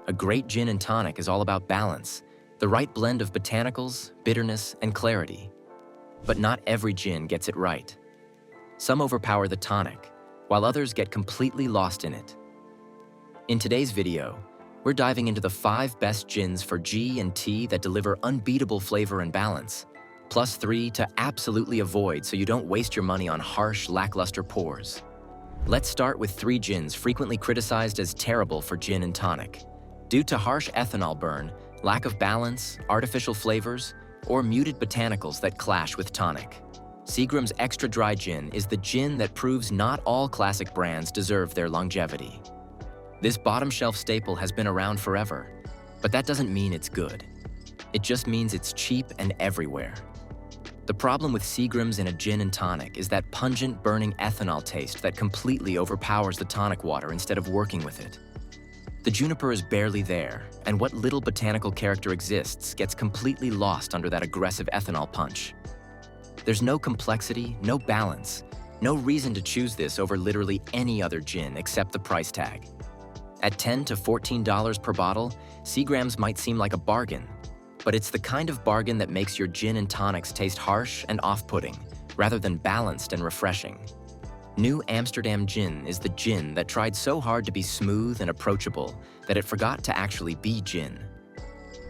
A great gin and tonic is all about balance, the right blend of botanicals, bitterness, and clarity. But not every gin gets it right. Some overpower the tonic, while others get completely lost in it. In today's video, we're diving into the 5 best gins for G and T that deliver unbeatable flavor and balance, plus 3 to absolutely avoid so you don't waste your money on harsh, lackluster pours. Let's start with 3 gins frequently criticized as terrible for gin and tonic, due to harsh ethanol burn, lack of balance, artificial flavors, or muted botanicals that clash with tonic. Seagram's Extra Dry Gin is the gin that proves not all classic brands deserve their longevity. This bottom-shelf staple has been around forever, but that doesn't mean it's good. It just means it's cheap and everywhere. The problem with Seagram's in a gin and tonic is that pungent, burning ethanol taste that completely overpowers the tonic water instead of working with it. The juniper is barely there, and what little botanical character exists gets completely lost under that aggressive ethanol punch. There's no complexity, no balance, no reason to choose this over literally any other gin except the price tag. At $10 to $14 per bottle, Seagram's might seem like a bargain, but it's the kind of bargain that makes your gin and tonics taste harsh and off-putting, rather than balanced and refreshing. New Amsterdam Gin is the gin that tried so hard to be smooth and approachable that it forgot to actually be gin.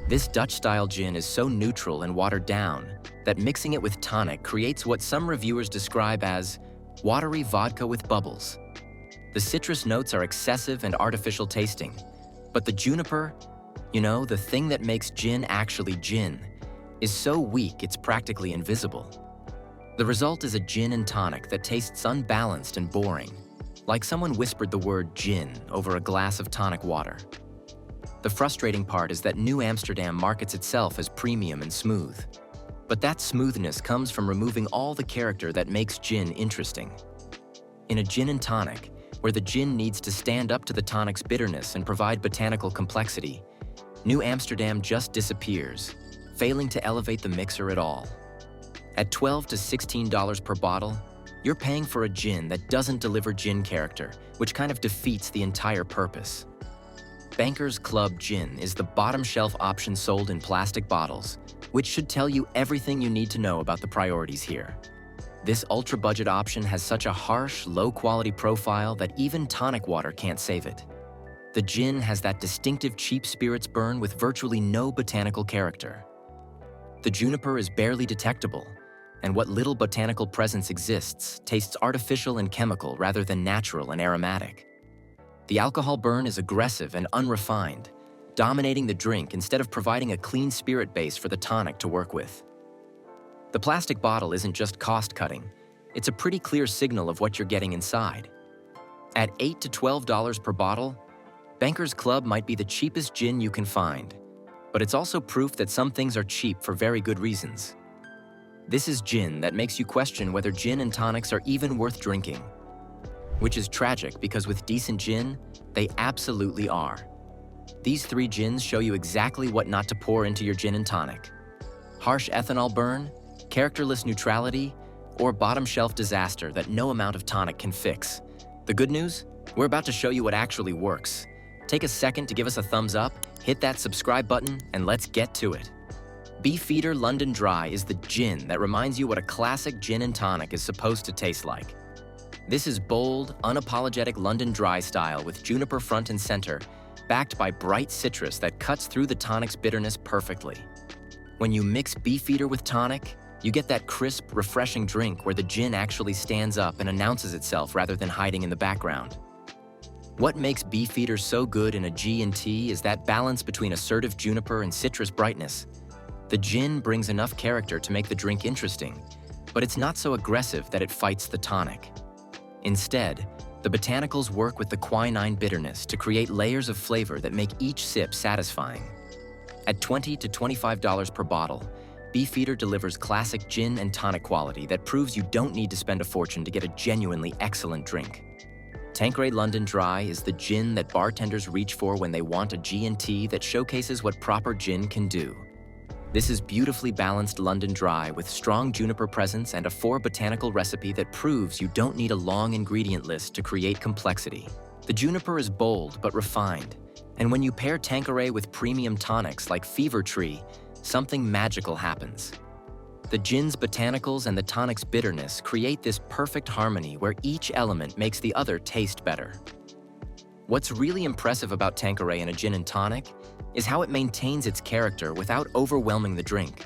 This Dutch-style gin is so neutral and watered down that mixing it with tonic creates what some reviewers describe as watery vodka with bubbles. The citrus notes are excessive and artificial tasting, but the juniper, the thing that makes gin actually gin, is so weak it's practically invisible. The result is a gin and tonic that tastes unbalanced and boring, like someone whispered the word gin over a glass of tonic water. The frustrating part is that New Amsterdam markets itself as premium and smooth, but that smoothness comes from removing all the character that makes gin interesting. In a gin and tonic, where the gin needs to stand up to the tonic's bitterness and provide botanical complexity, New Amsterdam just disappears, failing to elevate the mixer at all. At $12 to $16 per bottle, you're paying for a gin that doesn't deliver gin character, which kind of defeats the entire purpose. Banker's Club Gin is the bottom-shelf option sold in plastic bottles, which should tell you everything you need to know about the priorities here. This ultra-budget option has such a harsh, low-quality profile that even tonic water can't save it. The gin has that distinctive cheap spirits burn with virtually no botanical character. The juniper is barely detectable, and what little botanical presence exists tastes artificial and chemical rather than natural and aromatic. The alcohol burn is aggressive and unrefined, dominating the drink instead of providing a clean spirit base for the tonic to work with. The plastic bottle isn't just cost-cutting, it's a pretty clear signal of what you're getting inside. At $8 to $12 per bottle, Banker's Club might be the cheapest gin you can find, but it's also proof that some things are cheap for very good reasons. This is gin that makes you question whether gin and tonics are even worth drinking. Which is tragic because with decent gin, they absolutely are. These 3 gins show you exactly what not to pour into your gin and tonic. Harsh ethanol burn, characterless neutrality, or bottom-shelf disaster that no amount of tonic can fix. The good news? We're about to show you what actually works. Take a second to give us a thumbs up, hit that subscribe button, and let's get to it. Beefeater London Dry is the gin that reminds you what a classic gin and tonic is supposed to taste like. This is bold, unapologetic London Dry style with juniper front and center, backed by bright citrus that cuts through the tonic's bitterness perfectly. When you mix Beefeater with tonic, you get that crisp, refreshing drink where the gin actually stands up and announces itself rather than hiding in the background. What makes Beefeater so good in a G&T is that balance between assertive juniper and citrus brightness. The gin brings enough character to make the drink interesting, but it's not so aggressive that it fights the tonic. Instead, the botanicals work with the quinine bitterness to create layers of flavor that make each sip satisfying. At $20 to $25 per bottle, Beefeater delivers classic gin and tonic quality that proves you don't need to spend a fortune to get a genuinely excellent drink. Tanqueray London Dry is the gin that bartenders reach for when they want a G&T that showcases what proper gin can do. This is beautifully balanced London Dry with strong juniper presence and a 4 botanical recipe that proves you don't need a long ingredient list to create complexity. The juniper is bold but refined, And when you pair Tanqueray with premium tonics like Fever Tree, something magical happens. The gin's botanicals and the tonic's bitterness create this perfect harmony where each element makes the other taste better. What's really impressive about Tanqueray in a gin and tonic is how it maintains its character without overwhelming the drink.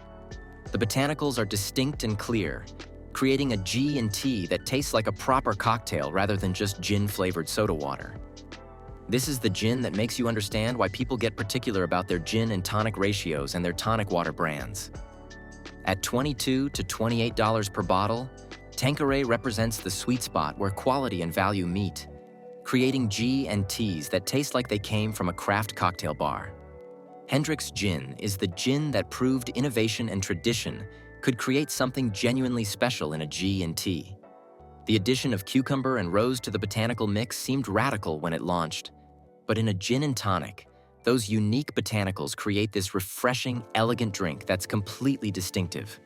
The botanicals are distinct and clear, creating a G&T that tastes like a proper cocktail rather than just gin-flavored soda water. This is the gin that makes you understand why people get particular about their gin and tonic ratios and their tonic water brands. At $22 to $28 per bottle, Tanqueray represents the sweet spot where quality and value meet, creating G&Ts that taste like they came from a craft cocktail bar. Hendrick's Gin is the gin that proved innovation and tradition could create something genuinely special in a G&T. The addition of cucumber and rose to the botanical mix seemed radical when it launched, but in a gin and tonic, those unique botanicals create this refreshing, elegant drink that's completely distinctive.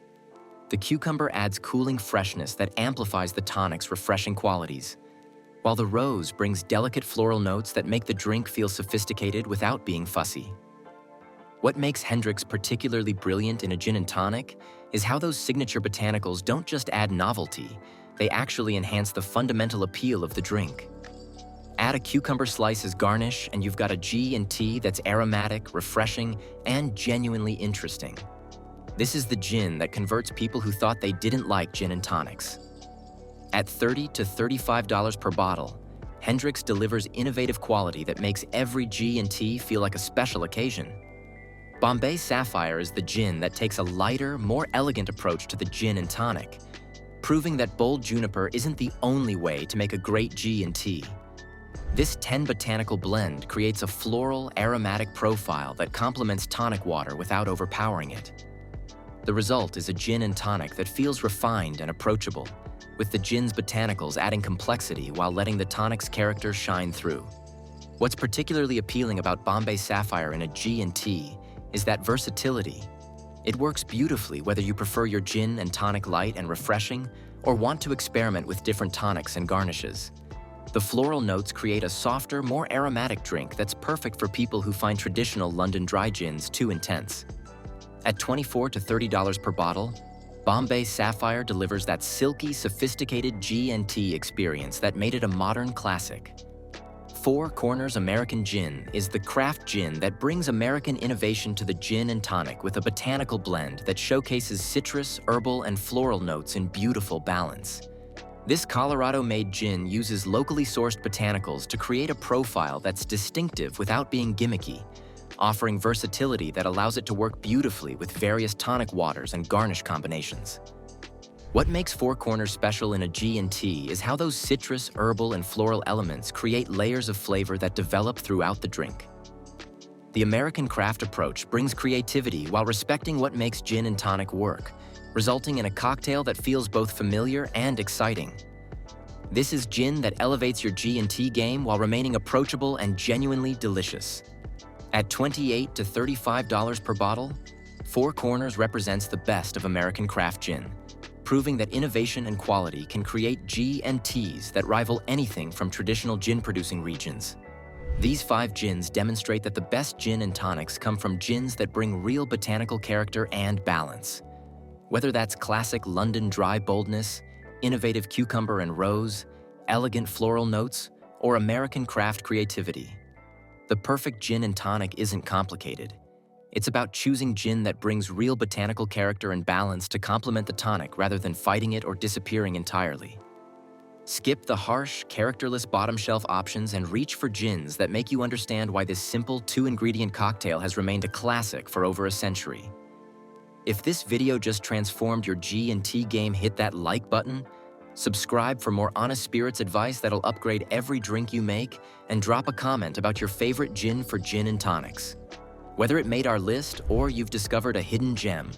The cucumber adds cooling freshness that amplifies the tonic's refreshing qualities, while the rose brings delicate floral notes that make the drink feel sophisticated without being fussy. What makes Hendrick's particularly brilliant in a gin and tonic is how those signature botanicals don't just add novelty, they actually enhance the fundamental appeal of the drink. Add a cucumber slice as garnish and you've got a G&T that's aromatic, refreshing, and genuinely interesting. This is the gin that converts people who thought they didn't like gin and tonics. At $30 to $35 per bottle, Hendrick's delivers innovative quality that makes every G&T feel like a special occasion. Bombay Sapphire is the gin that takes a lighter, more elegant approach to the gin and tonic, proving that bold juniper isn't the only way to make a great G&T. This 10 botanical blend creates a floral, aromatic profile that complements tonic water without overpowering it. The result is a gin and tonic that feels refined and approachable, with the gin's botanicals adding complexity while letting the tonic's character shine through. What's particularly appealing about Bombay Sapphire in a G&T is that versatility. It works beautifully whether you prefer your gin and tonic light and refreshing or want to experiment with different tonics and garnishes. The floral notes create a softer, more aromatic drink that's perfect for people who find traditional London dry gins too intense. At $24 to $30 per bottle, Bombay Sapphire delivers that silky, sophisticated G&T experience that made it a modern classic. Four Corners American Gin is the craft gin that brings American innovation to the gin and tonic with a botanical blend that showcases citrus, herbal, and floral notes in beautiful balance. This Colorado-made gin uses locally sourced botanicals to create a profile that's distinctive without being gimmicky, offering versatility that allows it to work beautifully with various tonic waters and garnish combinations. What makes Four Corners special in a G&T is how those citrus, herbal, and floral elements create layers of flavor that develop throughout the drink. The American craft approach brings creativity while respecting what makes gin and tonic work, resulting in a cocktail that feels both familiar and exciting. This is gin that elevates your G&T game while remaining approachable and genuinely delicious. At $28 to $35 per bottle, Four Corners represents the best of American craft gin, proving that innovation and quality can create G&Ts that rival anything from traditional gin-producing regions. These 5 gins demonstrate that the best gin and tonics come from gins that bring real botanical character and balance. Whether that's classic London dry boldness, innovative cucumber and rose, elegant floral notes, or American craft creativity, the perfect gin and tonic isn't complicated. It's about choosing gin that brings real botanical character and balance to complement the tonic rather than fighting it or disappearing entirely. Skip the harsh, characterless bottom shelf options and reach for gins that make you understand why this simple 2-ingredient cocktail has remained a classic for over a century. If this video just transformed your G&T game, hit that like button, subscribe for more honest spirits advice that'll upgrade every drink you make, and drop a comment about your favorite gin for gin and tonics. Whether it made our list or you've discovered a hidden gem.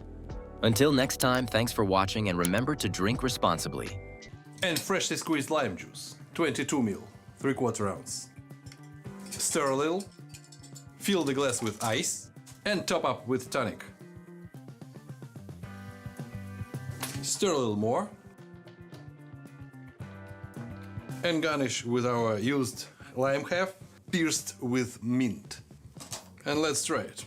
Until next time, thanks for watching and remember to drink responsibly. And freshly squeezed lime juice, 22 ml, 3/4 ounce. Stir a little, fill the glass with ice, and top up with tonic. Stir a little more, and garnish with our used lime half pierced with mint. and let's try it.